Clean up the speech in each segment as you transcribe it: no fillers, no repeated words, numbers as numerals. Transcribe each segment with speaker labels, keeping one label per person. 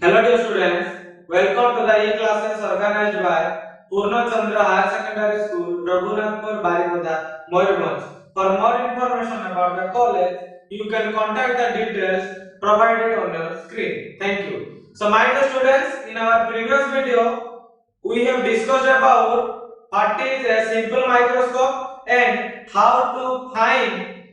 Speaker 1: Hello dear students, welcome to the e-classes organized by Purna Chandra Higher Secondary School, Raghunathpur, Baripada, Mayurbhanj. For more information about the college, you can contact the details provided on your screen. Thank you. So my dear students, in our previous video, we have discussed about what is a simple microscope and how to find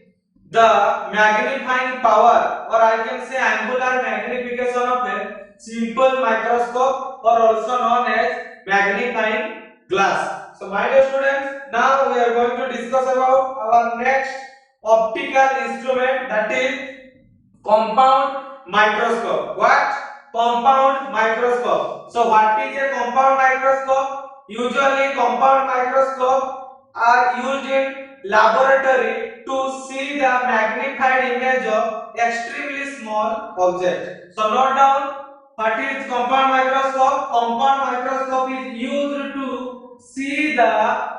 Speaker 1: the magnifying power, or I can say angular magnification of a simple microscope, or also known as magnifying glass. So my dear students, now we are going to discuss about our next optical instrument, that is compound microscope. What? Compound microscope. So what is a compound microscope? Usually compound microscope are used in laboratory to see the magnified image of extremely small object. So note down, what is compound microscope? Compound microscope is used to see the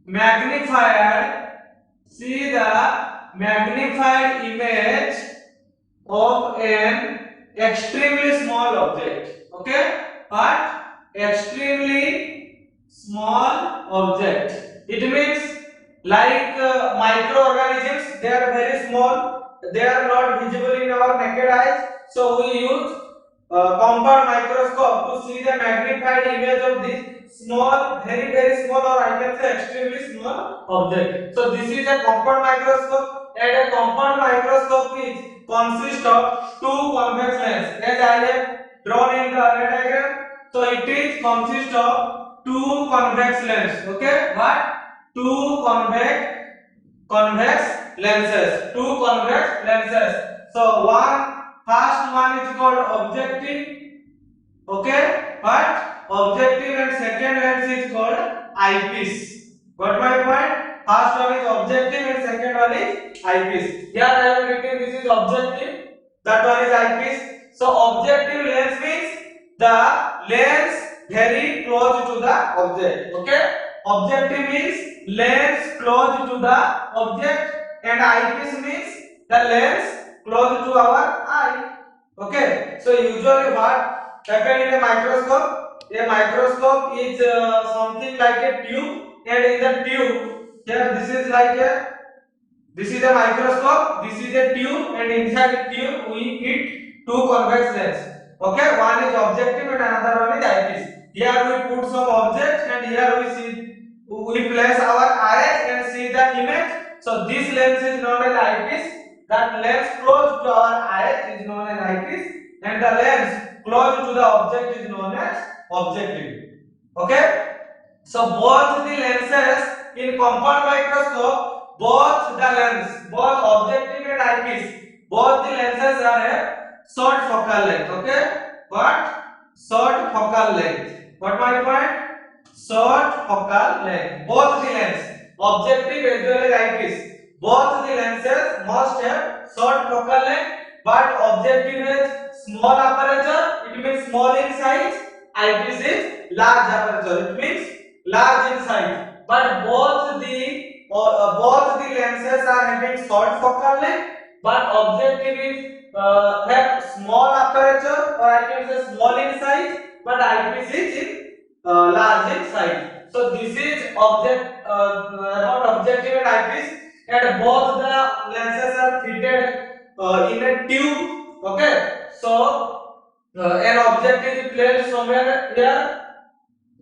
Speaker 1: magnified image of an extremely small object. Okay, but extremely small object, it means like microorganisms, they are very small, they are not visible in our naked eyes, so we use compound microscope to see the magnified image of this small, very small, or I can say extremely small object. So this is a compound microscope, and a compound microscope is consists of two convex lens, as I have drawn in the array diagram. So it is consists of two convex lens. Okay, but two convex lenses. So first one is called objective. Okay, but objective, and second lens is called eyepiece. Got my point? First one is objective and second one is eyepiece. Here I have written this is objective, that one is eyepiece. So objective lens means the lens very close to the object. Okay, objective means lens close to the object, and eyepiece means the lens close to our eye. Okay, so usually what happen in a microscope? A microscope is something like a tube, and in the tube, here this is a microscope, this is a tube, and inside the tube we keep two convex lens. Okay, one is objective and another one is eyepiece. Here we put some object, and here we place our eyes and see the image. So this lens is known as eyepiece. That lens close to our eyes is known as eyepiece, and the lens close to the object is known as objective. Okay, so both the lenses in compound microscope, both objective and eyepiece, both the lenses are a short focal length. Okay, what? Short focal length. What my point? Short focal length. Both the lens, objective as well as eyepiece, both the lenses must have short focal length, but objective has small aperture, it means small in size. Eyepiece is large aperture, it means large in size. But both the lenses are having short focal length, but objective is have small aperture, or I can say small in size, but eyepiece is large in size. So this is about objective and eyepiece, and both the lenses are fitted in a tube. Okay, so an object is placed somewhere here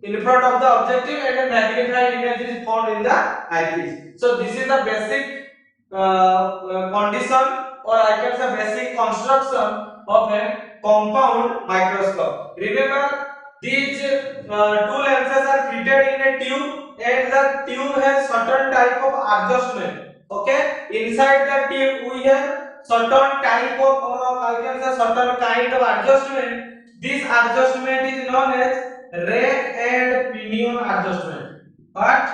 Speaker 1: in front of the objective, and a magnified image is found in the eyepiece. So this is the basic condition, or I can say basic construction of a compound microscope. Remember, these two lenses are fitted in a tube, and the tube has certain type of adjustment. Okay, inside the tube we have certain type of, or I can say certain kind of adjustment. This adjustment is known as rack and pinion adjustment. What?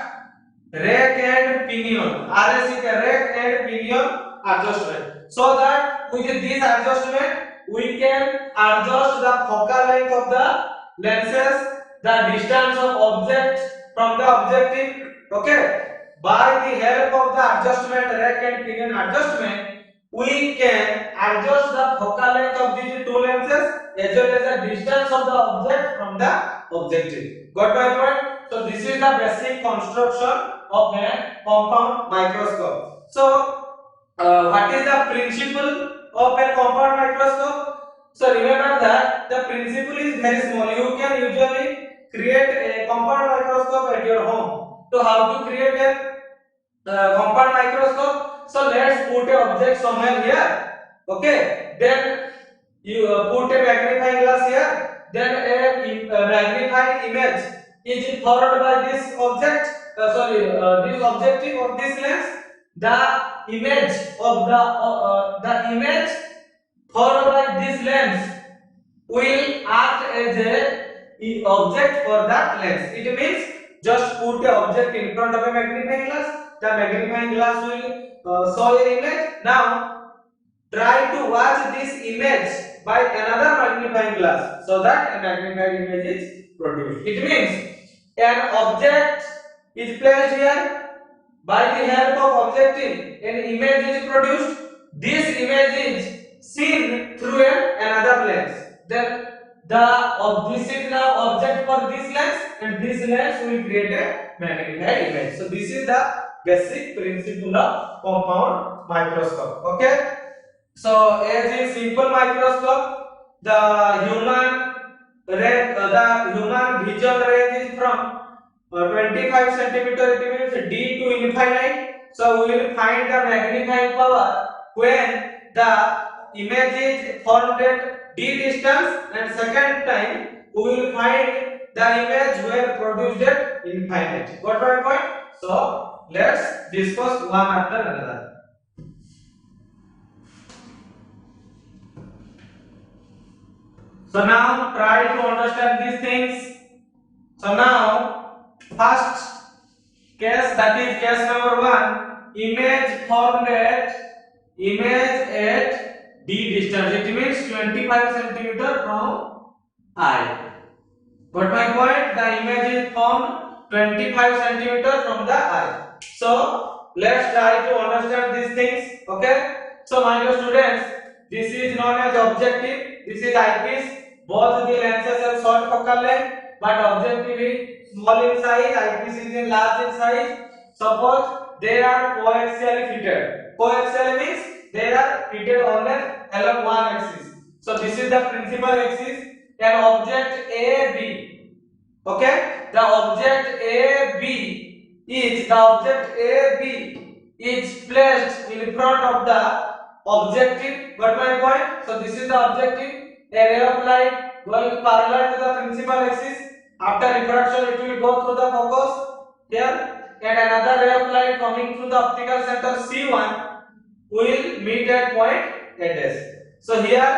Speaker 1: Rack and pinion. RAC, rack and pinion adjustment. So that with this adjustment we can adjust the focal length of the lenses, the distance of object from the objective. Okay, by the help of the adjustment, rack and pinion adjustment, we can adjust the focal length of these two lenses as well as the distance of the object from the objective. Got my point? So this is the basic construction of a compound microscope. So what is the principle of a compound microscope? So remember that the principle is very small. You can usually create a compound microscope at your home. So how to create a compound microscope? So let's put a object somewhere here. Okay, then you put a magnifying glass here. Then a magnified image is formed by this object. This objective of this lens. The image of the image formed by this lens will act as a object for that lens. It means just put a object in front of a magnifying glass. The magnifying glass will show an image. Now try to watch this image by another magnifying glass so that a magnified image is produced. It means an object is placed here. By the help of objective, an image is produced. This image is seen through another lens. Then this is now object for this lens, and this lens will create a magnified image. So this is the basic principle of compound microscope. Okay. So as in simple microscope, the human vision range is from 25 centimeter, it means d to infinite. So we will find the magnifying power when the image is formed at d distance, and second time we will find the image when produced at infinite. Got my point? So let's discuss one after another. So now try to understand these things. So now first case, that is case number 1, image formed at d distance. It means 25 centimeter from eye. Got my point? The image is formed 25 centimeter from the eye. So let's try to understand these things. Okay. So my dear students, this is known as objective. This is eyepiece. Both the lenses have short focal length, but objective is small in size, eyepiece is in large in size. Suppose they are coaxially fitted. Coaxial means they are fitted along one axis. So this is the principal axis. An object AB. Okay, the object AB is placed in front of the objective. Got my point? So this is the objective. A ray of light going parallel to the principal axis. After refraction, it will go through the focus here, and another ray of light coming through the optical center C1 will meet at point A dash. So here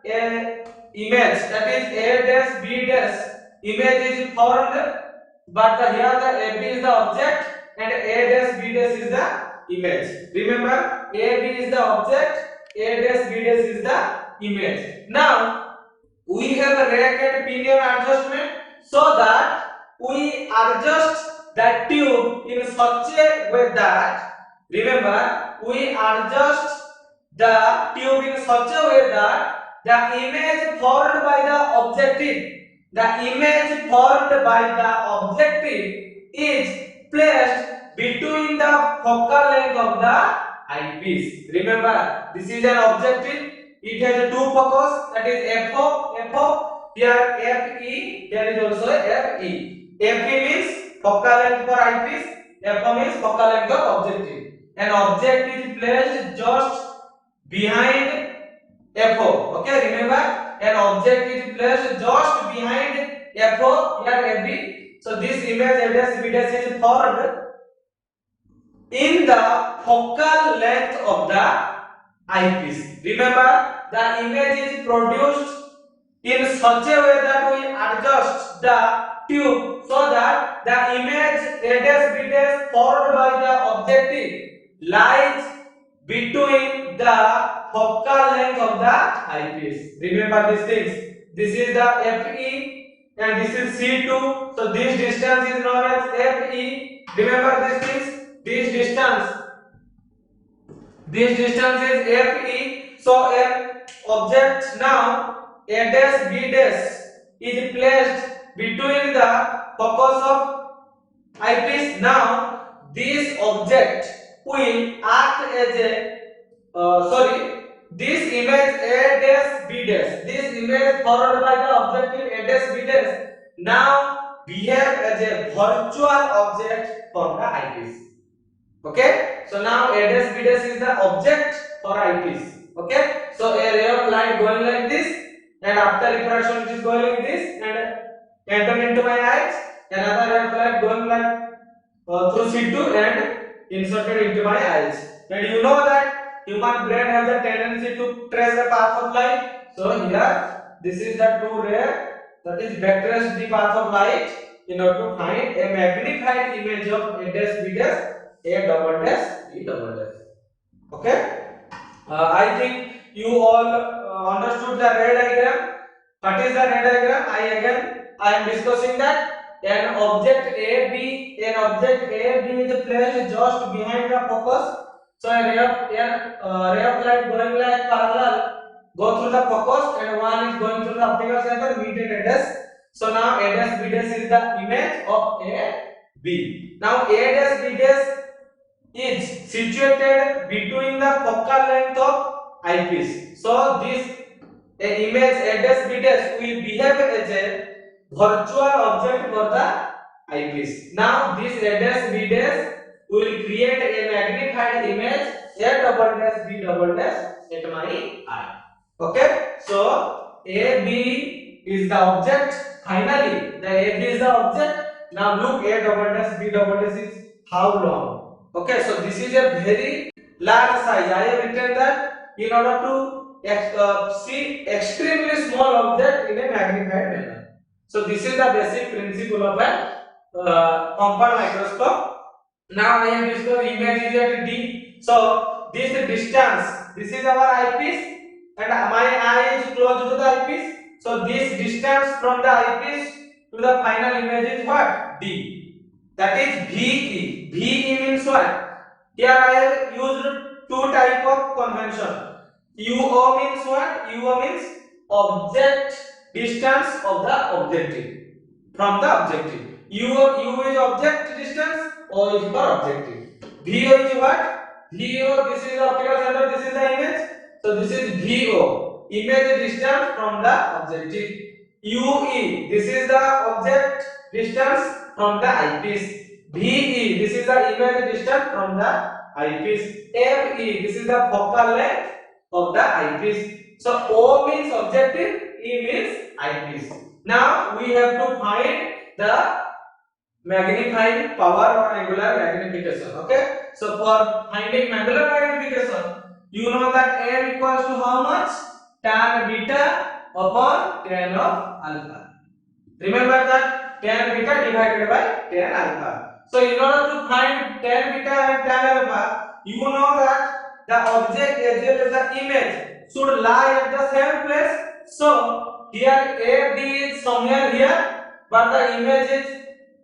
Speaker 1: a image, that is A dash B dash image is formed, but here the AB is the object and A dash B dash is the image. Remember, AB is the object, A dash B dash is the image. Now we have a rack and pinion adjustment, so that we adjust that tube in such a way that, remember, we adjust the tube in such a way that the image formed by the objective is placed between the focal length of the eyepiece. Remember, this is an objective. It has two focus, that is FO, here FE, there is also FE. FE means focal length for eyepiece, FO means focal length of objective. An object is placed just behind FO. Okay, remember, an object is placed just behind FO, here FB. So this image ADS is formed in the focal length of the eyepiece. Remember, the image is produced in such a way that we adjust the tube so that the image A', B' formed by the objective lies between the focal length of the eyepiece. Remember these things. This is the FE and this is C2. So this distance is known as FE. Remember these things. This This distance is FE. So an object now A dash B dash is placed between the focus of eyepiece. Now this object will act as a this image A dash B dash, this image forwarded by the objective A dash B dash now behave as a virtual object for the eyepiece. Okay, so now A dash B dash is the object for eyepiece. Okay, so a ray of light going like this, and after refraction it is going like this and enter into my eyes. Another ray of light going like through C2 and inserted into my eyes. And you know that human brain has a tendency to trace the path of light. So here this is the two ray that is backtrace the path of light in order to find a magnified image of A dash B dash, A double dash, B double dash. Okay. I think you all understood the ray diagram. What is the ray diagram? I am discussing that an object AB is placed just behind the focus. So a ray of light going like parallel go through the focus, and one is going through the optical center, meet at A dash. So now A dash B dash is the image of A B. Now A dash B dash is situated between the focal length of eyepiece. So this image A dash B dash will behave as a virtual object for the eyepiece. Now this A dash B dash will create a magnified image A double dash B double dash at my eye. Okay, so AB is the object. Finally, the AB is the object. Now look, A double dash B double dash is how long? Okay, so this is a very large size. I have written that in order to see extremely small object in a magnified manner. So this is the basic principle of a compound microscope. Now I have discovered image is at D. So this distance, this is our eyepiece, and my eye is close to the eyepiece. So this distance from the eyepiece to the final image is what? D. That is VE. VE means what? Here I have used two type of convention. UO means what? UO means object distance of the objective from the objective. U is object distance, O is for objective. VO is what? VO, this is the optical center, this is the image. So this is VO, image distance from the objective. UE, this is the object distance from the eyepiece. VE, this is the image distance from the eyepiece. FE, this is the focal length of the eyepiece. So O means objective, E means eyepiece. Now we have to find the magnifying power or angular magnification. Okay, so for finding angular magnification, you know that M equals to how much? Tan beta upon tan of alpha. Remember that tan beta divided by tan alpha. So in order to find tan beta and tan alpha, you know that the object as well as the image should lie at the same place. So here AB is somewhere here, but the image is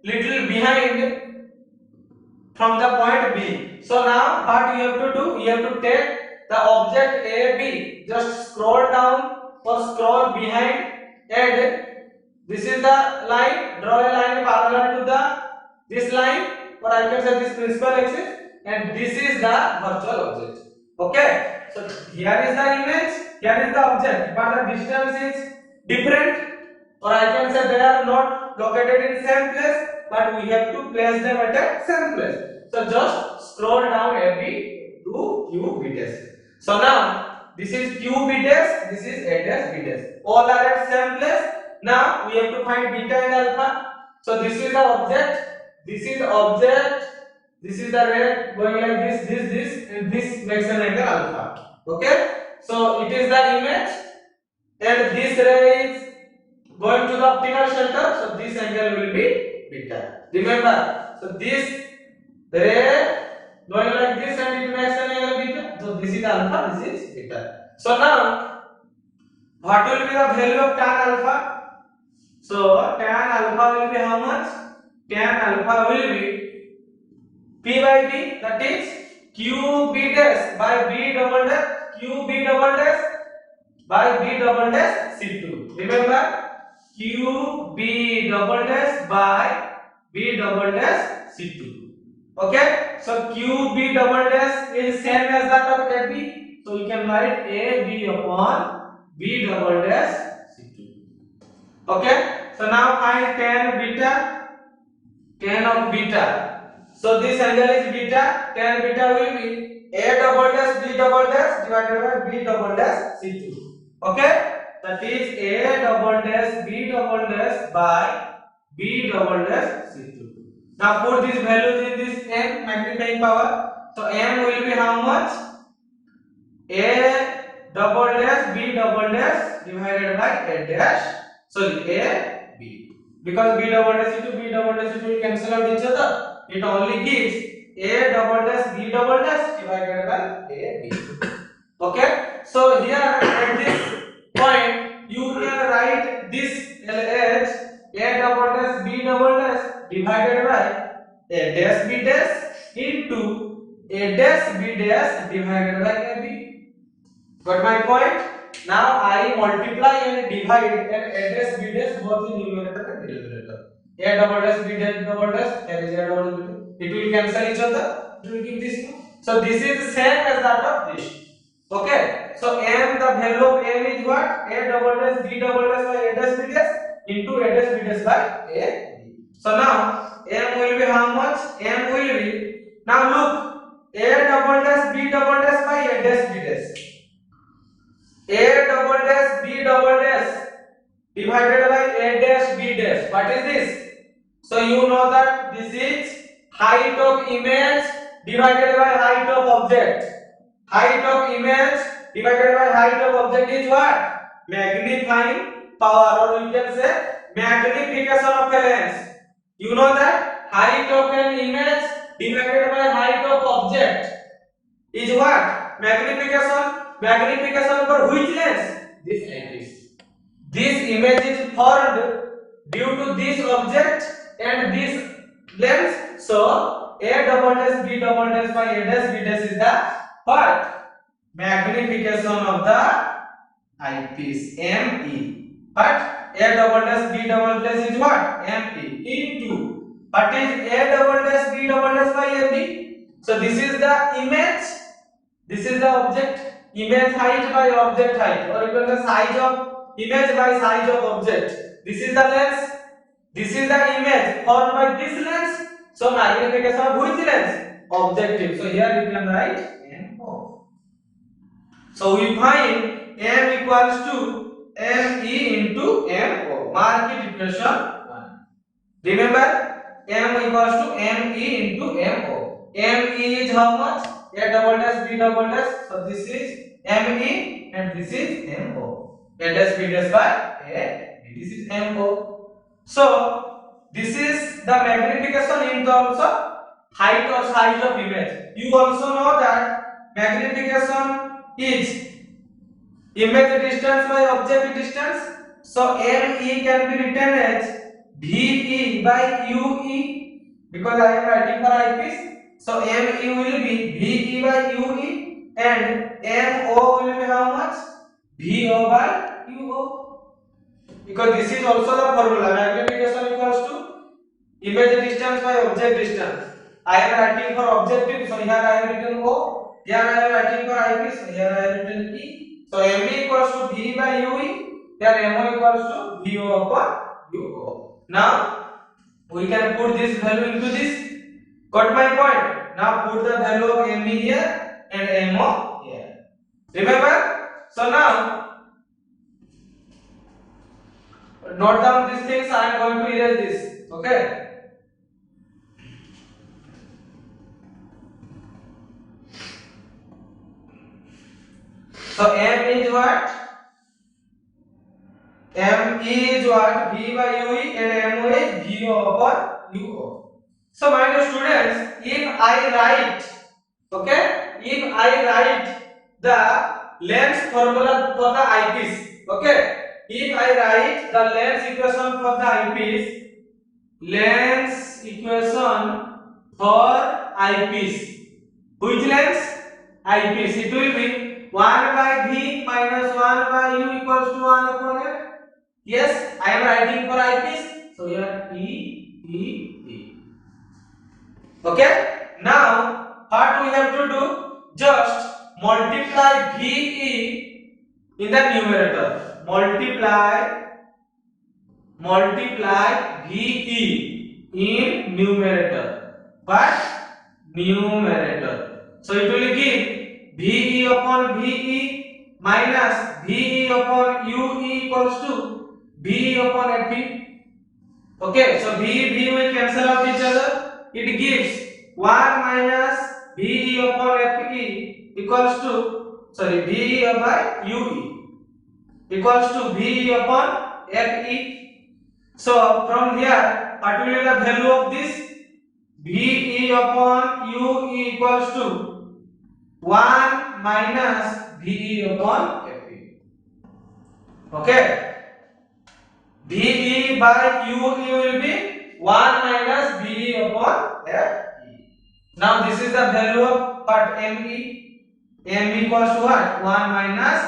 Speaker 1: little behind from the point B. So now what you have to do? You have to take the object AB, just scroll down or scroll behind, and this is the line. Draw a line parallel to this line, or I can say this principal axis, and this is the virtual object. Okay, so here is the image, here is the object, but the distance is different, or I can say they are not located in same place, but we have to place them at the same place. So just scroll down AB to QB dash. So now this is QB dash, this is A dash B dash. All are at same place. Now we have to find beta and alpha. So this is the object, this is the object, this is the ray going like this, and this makes an angle alpha. Okay, so it is the image, and this ray is going to the optical center, so this angle will be beta. Remember, so this ray going like this and it makes an angle beta. So this is alpha, this is beta. So now what will be the value of tan alpha? So tan alpha will be how much? Tan alpha will be P by B, that is QB dash by B double dash QB double dash by B double dash C2. Remember, QB double dash by B double dash C2. Okay, so QB double dash is same as that of AB. So you can write AB upon B double dash C2. Okay, so now find tan beta, tan of beta. So this angle is beta, tan beta will be A double dash B double dash divided by B double dash C2. Okay, that is A double dash B double dash by B double dash C2. Now put these values in this m magnifying power. So m will be how much? A double dash B double dash divided by A dash. Sorry, A B. Because B double dash into B double dash will cancel out each other. It only gives A double dash B double dash divided by A B. Okay. So here at this point you can write this as A double dash B double dash divided by A dash B dash into A dash B dash divided by A B. Got my point? Now I multiply and divide and A dash B dash both in numerator and denominator. A double dash B dash double dash and A double dash. It will cancel each other. It will give this. So this is the same as that of this. Okay. So m, the value of m is what? A double dash B double dash by A dash B dash into A dash B dash by A B. So now m will be how much? M will be, now look, A double dash B double dash by A dash B dash. A double dash B double dash divided by A dash B dash. What is this? So you know that this is height of image divided by height of object. Height of image divided by height of object is what? Magnifying power, or you can say magnification of a lens. You know that height of an image divided by height of object is what? Magnification. Magnification for which lens? This iris. This image is formed due to this object and this lens. So A double dash B double dash by A dash B dash is the what? Magnification of the eyepiece, ME. But A double dash B double dash is what? ME into what is A double dash B double dash by AB. So this is the image, this is the object. Image height by object height, or you can say size of image by size of object. This is the lens, this is the image formed by this lens. So magnification of which lens? Objective. So here you can write MO. So we find M equals to ME into MO. Mark it equation 1. Remember, M equals to ME into MO. ME is how much? A double dash B double dash. So this is ME and this is MO. A dash B dash by A. This is MO. So this is the magnification in terms of height or size of image. You also know that magnification is image distance by object distance. So ME can be written as VE by UE because I am writing for eyepiece. So ME will be VE by UE and MO will be how much? VO by UO. Because this is also the formula. Magnification equals to image distance by object distance. I am writing for objective, so here I have written O. Here I am writing for eyepiece, so here I have written E. So ME equals to V by UE. Here MO equals to VO upon UO. Now we can put this value into this. Got my point? Now put the value of ME here and MO here. Remember? So now note down these things. I am going to erase this. Okay? So M is what? M is what? V by UE and MO is VO upon UO. So my dear students, if I write, okay, if I write the lens formula for the eyepiece, okay, if I write the lens equation for the eyepiece, lens equation for eyepiece, which length? Eyepiece. It will be 1 by V minus 1 by U equals to 1 upon F. Yes, I am writing for eyepiece. So here E. Okay. Now what we have to do? Just multiply VE in the numerator. Multiply VE in numerator. What? Numerator. So it will give VE upon VE minus VE upon UE equals to VE upon FE. Okay, so VE will cancel out each other. It gives 1 minus VE upon FE equals to, VE by UE equals to VE upon FE. So from here, what will be the value of this? VE upon UE equals to 1 minus VE upon FE. Okay. VE by UE will be 1 minus VE upon FE. Now this is the value of what? ME. ME equals to what? 1 minus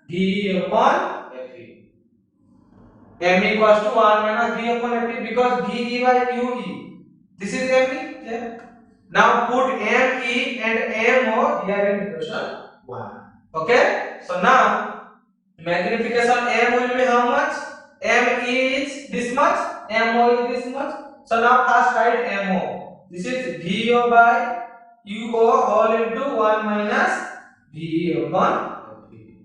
Speaker 1: VE upon FE. ME equals to 1 minus VE upon FE because VE by UE. This is ME. Yeah. Now put ME and MO here in equation 1. Okay. So now magnification M will be how much? M is this much, MO is this much. So now first write MO. This is VO by UO all into 1 minus VE upon FE.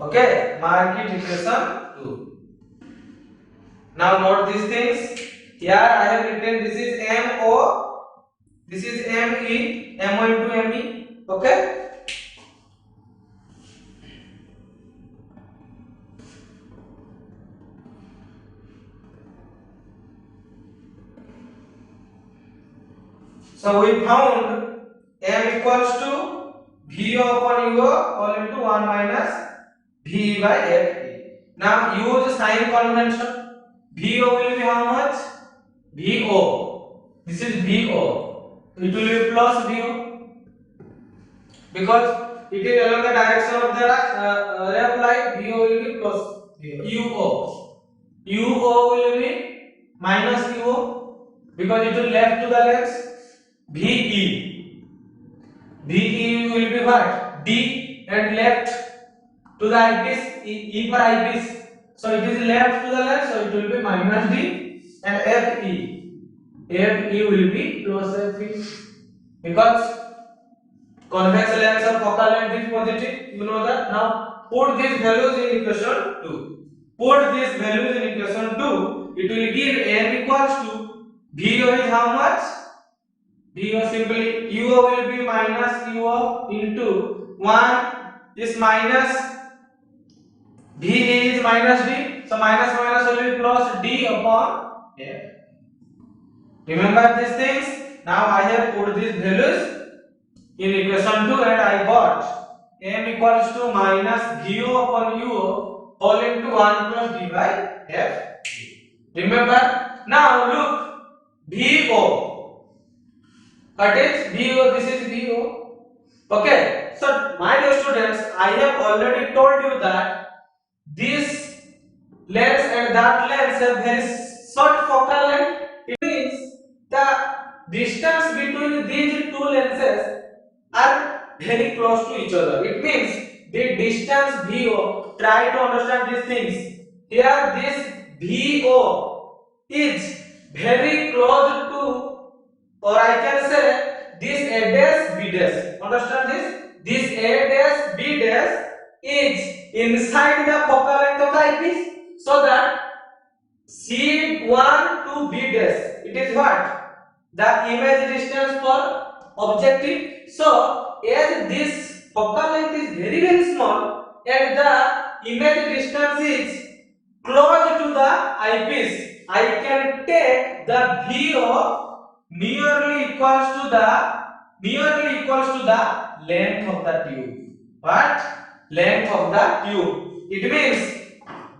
Speaker 1: Okay, mark it equation 2. Now note these things. Here I have written this is MO, this is ME, MO into ME. Okay. So we found M equals to VO upon UO all into 1 minus VE by FE. Now use sign convention. VO will be how much? VO. This is VO. It will be plus VO because it is along the direction of the ray of light. VO will be plus UO. UO will be minus UO because it will left to the left. VE. VE will be what? D and left to the eyepiece. E for eyepiece. So it is left to the left. So it will be minus D and FE. FE will be plus FE because convex lens of focal length is positive. You know that. Now put these values in equation 2. Put these values in equation 2. It will give M equals to VO is how much? VO simply UO will be minus UO into 1 is minus VE is minus D. So minus will be plus D upon F. Remember these things. Now I have put these values in equation 2 and I got M equals to minus VO upon UO all into 1 plus D by F. Remember. Now look, VO. What is VO? This is VO. Okay. So my dear students, I have already told you that this lens and that lens have very short focal length. It means the distance between these two lenses are very close to each other. It means the distance VO. Try to understand these things. Here this VO is very close to, or I can say this A dash B dash. Understand this? This A dash B dash is inside the focal length of the eyepiece, so that C1 to B dash, it is what? The image distance for objective. So as this focal length is very small and the image distance is close to the eyepiece, I can take the VO nearly equals to the length of the tube. What? Length of the tube. It means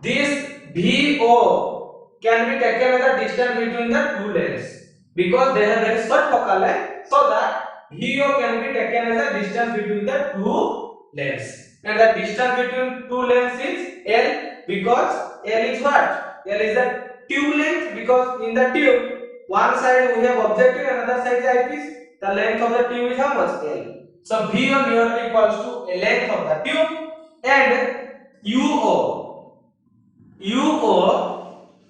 Speaker 1: this VO can be taken as the distance between the two lenses because they have very short focal length, so that VO can be taken as a distance between the two lanes, and the distance between two lanes is L, because L is what? L is the tube length, because in the tube one side we have objective, another side is eyepiece. The length of the tube is how much? L. So VO nearly equals to a length of the tube, and UO,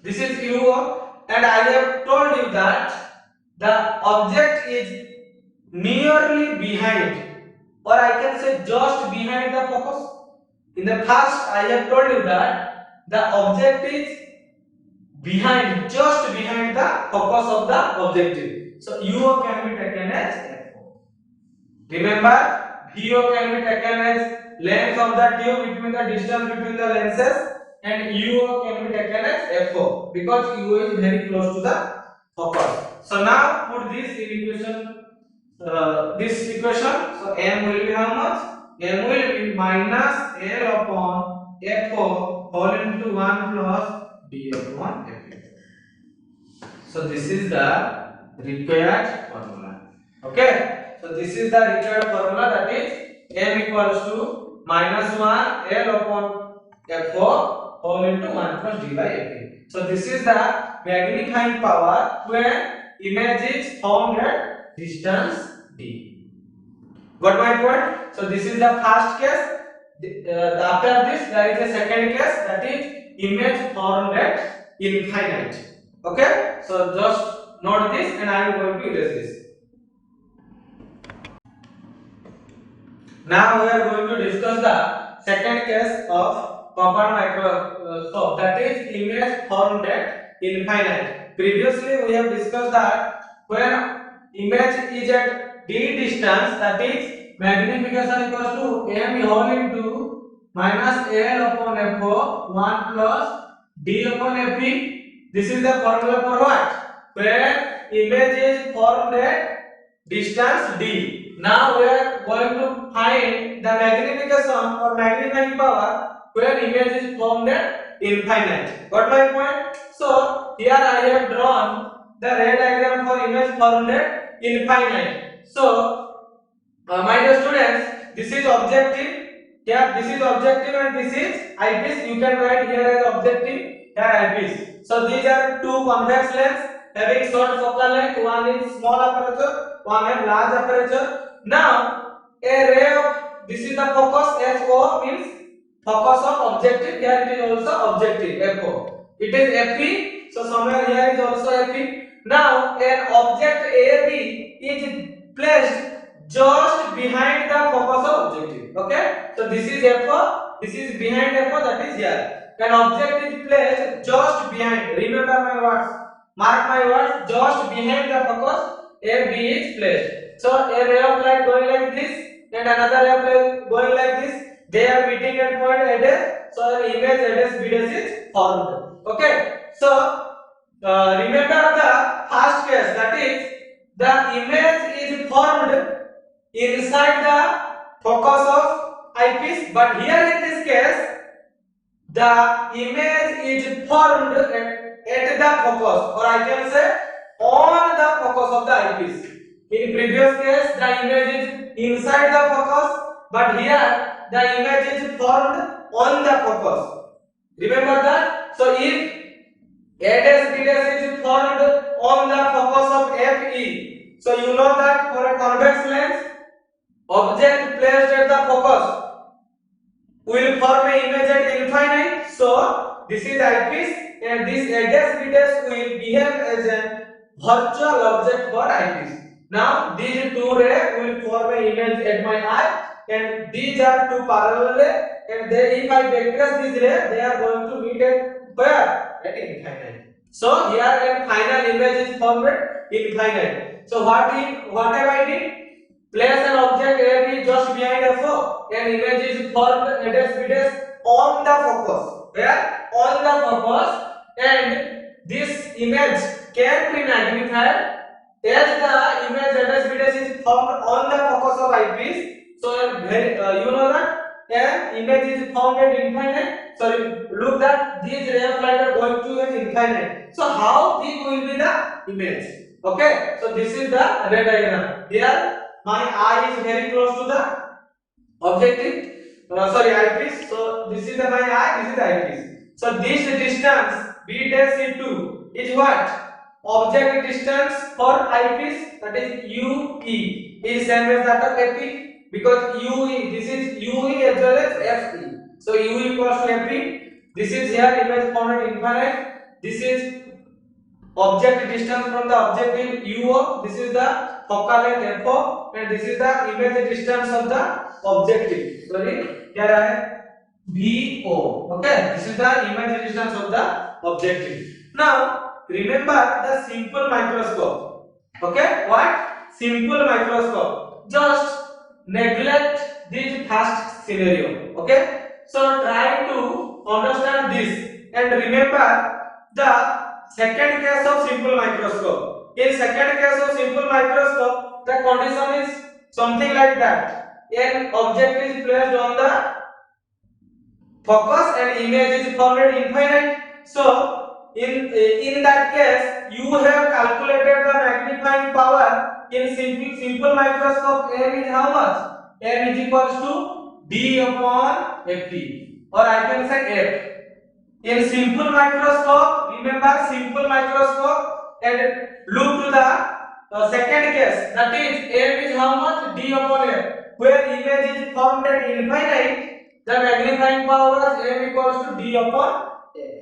Speaker 1: this is UO, and I have told you that the object is nearly behind, or I can say just behind the focus. In the past I have told you that the object is behind, just behind the focus of the objective. So UO can be taken as F4. Remember, VO can be taken as length of the tube between the distance between the lenses, and UO can be taken as F4 because UO is very close to the focus. So now put this in equation, this equation. So M will be how much? M will be minus L upon F4 whole into 1 plus D upon F. So this is the required formula. Okay. So this is the required formula, that is M equals to minus 1 L upon F4 whole into 1 plus D by F. So this is the magnifying power when image is found at distance D. Got my point? So this is the first case. After this there is a second case, that is image found at infinite. Okay? So just note this, and I am going to erase this. Now we are going to discuss the second case of copper microscope, that is image formed at infinite. Previously we have discussed that when image is at d distance, that is magnification equals to m whole into minus L upon F4 1 plus D upon Fe. This is the formula for what? When image is formed at distance d. Now we are going to find the magnification or magnifying power when image is formed at infinite. Got my point? So here I have drawn the ray diagram for image formed at infinite. So my dear students, this is objective. Here this is objective and this is eyepiece. You can write here as objective, here eyepiece. So these are two convex lenses having short focal length. One is small aperture, one has large aperture. Now a ray of, this is the focus, FO means focus of objective. Here it is also objective, FO. It is Fe, so somewhere here is also Fe. Now an object AB is placed just behind the focus of objective. Okay, so this is FO, this is behind FO, that is here. An object is placed just behind. Remember my words, mark my words, just behind the focus AB is placed. So a ray of light going like this and another ray of light going like this. They are meeting at point ADS. So an image ADS BDS is formed. Okay. So remember the first case, that is the image is formed inside the focus of eyepiece. But here in this case, the image is formed at the focus, or I can say on the focus of the eyepiece. In previous case, the image is inside the focus, but here the image is formed on the focus. Remember that? So if A' B' is formed on the focus of Fe, so you know that for a convex lens, object placed at the focus will form an image at infinite. So this is eyepiece, and this A' B' will behave as a virtual object for eyepiece. Now these two rays will form an image at my eye, and these are two parallel rays, and they, if I backtrace these rays, they are going to meet at where? At infinite. So here a final image is formed at infinite. So what have I did? Place an object AB just behind FO, an image is formed at S on the focus. Where? On the focus, and this image can be magnified as the image at S is formed on the focus of eyepiece. So you know that an image is formed at infinite. So look that these ray of light are going to at infinite. So how big will be the image? Okay. So this is the ray diagram. Here my eye is very close to the objective. Sorry, eyepiece. So this is the my eye. This is the eyepiece. So this distance B dash C2 is what? Object distance for eyepiece, that is UE, is same as that of FE, because UE, this is UE as well as FE. So UE equals to FE. This is here image format infinite. This is object distance from the objective UO. This is the focal length FO, and this is the image distance of the objective. Sorry, here I have VO. Okay, this is the image distance of the objective. Now remember the simple microscope. Okay, what? Simple microscope. Just neglect this first scenario. Okay, so try to understand this and remember the second case of simple microscope. In second case of simple microscope, the condition is something like that. An object is placed on the focus and image is formed infinite. So in that case, you have calculated the magnifying power in simple microscope. M is how much? M is equals to D upon Ft, or I can say F. In simple microscope, remember simple microscope, and look to the second case, that is M is how much? D upon F, where image is formed at infinite, the magnifying power is M equals to D upon F.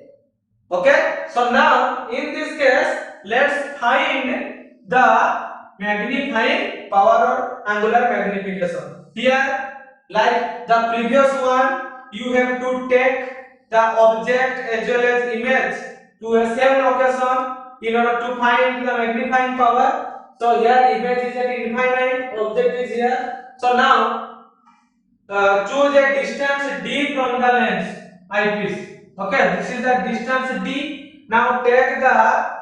Speaker 1: Okay, so now in this case, let's find the magnifying power or angular magnification. Here, like the previous one, you have to take the object as well as image to a same location in order to find the magnifying power. So here image is at infinite, object is here. So now choose a distance D from the lens eyepiece. Okay, this is the distance D. Now take the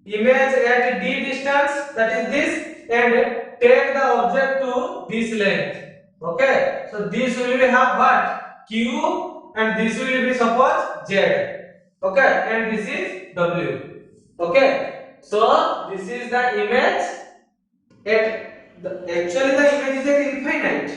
Speaker 1: image at D distance, that is this, and take the object to this length. Okay, so this will be have what? Q, and this will be suppose Z. Okay, and this is W. Okay, so this is the image at actually the image is at infinite.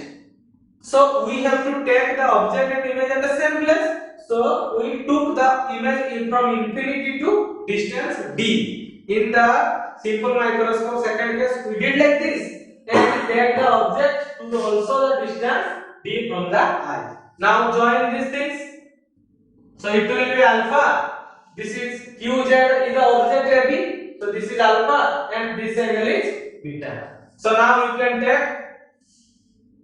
Speaker 1: So we have to take the object and image at the same place. So we took the image from infinity to distance D. In the simple microscope second case, we did like this, and we take the object to also the distance D from the eye. Now join these things. So it will be alpha. This is QZ is the object AB. So this is alpha, and this angle is beta. So now you can take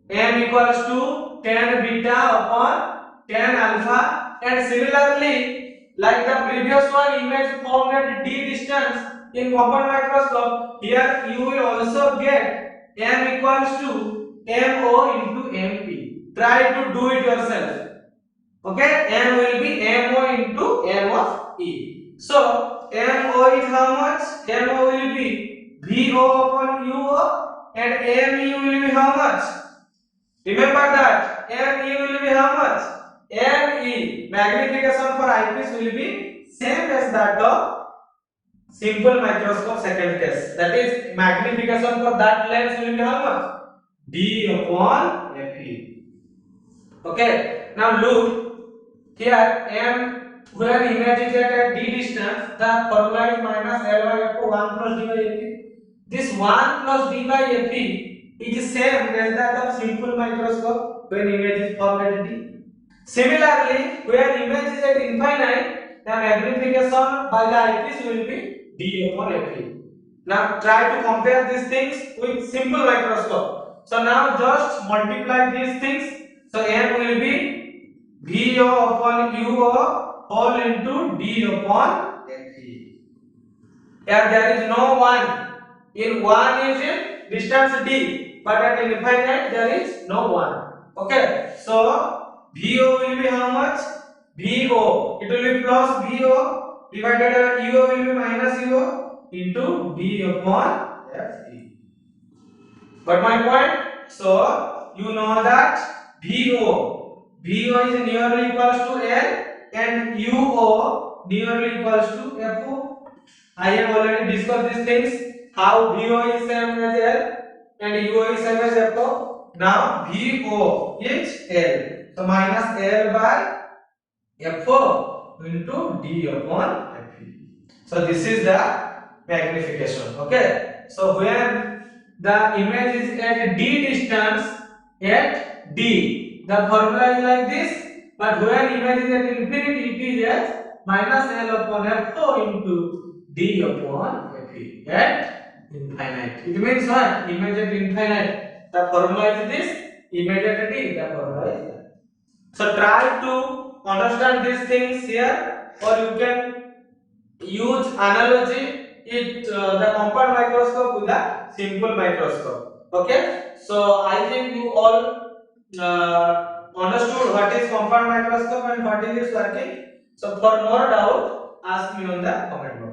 Speaker 1: M equals to tan beta upon tan alpha, and similarly, like the previous one, image formed at D distance in open microscope, here you will also get M equals to MO into MP. Try to do it yourself. Okay, M will be MO into M of E. So MO is how much? MO will be VO upon UO, and ME will be how much? Remember that ME will be how much? ME, magnification for eyepiece, will be same as that of simple microscope second case. That is magnification for that lens will be how much? D upon Fe. Okay, now look here, M where image is at a D distance, the formula is minus L by F 1 plus D by Fe. This 1 plus D by Fe is same as that of simple microscope when image is formed at D. Similarly, where image is at infinite, the magnification by the eyepiece will be D upon Fe. Now try to compare these things with simple microscope. So now just multiply these things. So M will be VO upon UO whole into D upon Fe. Here there is no 1. In 1 is in distance D, but at infinite there is no 1. Okay, so VO will be how much? VO, it will be plus VO divided by UO will be minus UO into D upon Fe. Got my point? So you know that VO is nearly equals to L and UO nearly equals to FO. I have already discussed these things. How VO is same as L, and UO is same as FO. Now VO is L. So minus L by FO into D upon FE. So this is the magnification. Okay. So when the image is at D distance at D, the formula is like this. But when image is at infinity, it is as minus L upon FO into D upon FE at infinite. It means what? Image at infinite. The formula is this. Image at D. The formula is that. So try to understand these things here, or you can use analogy it the compact microscope with the simple microscope. Okay, so I think you all understood what is compact microscope and what is its working. So for more doubt, ask me on the comment box.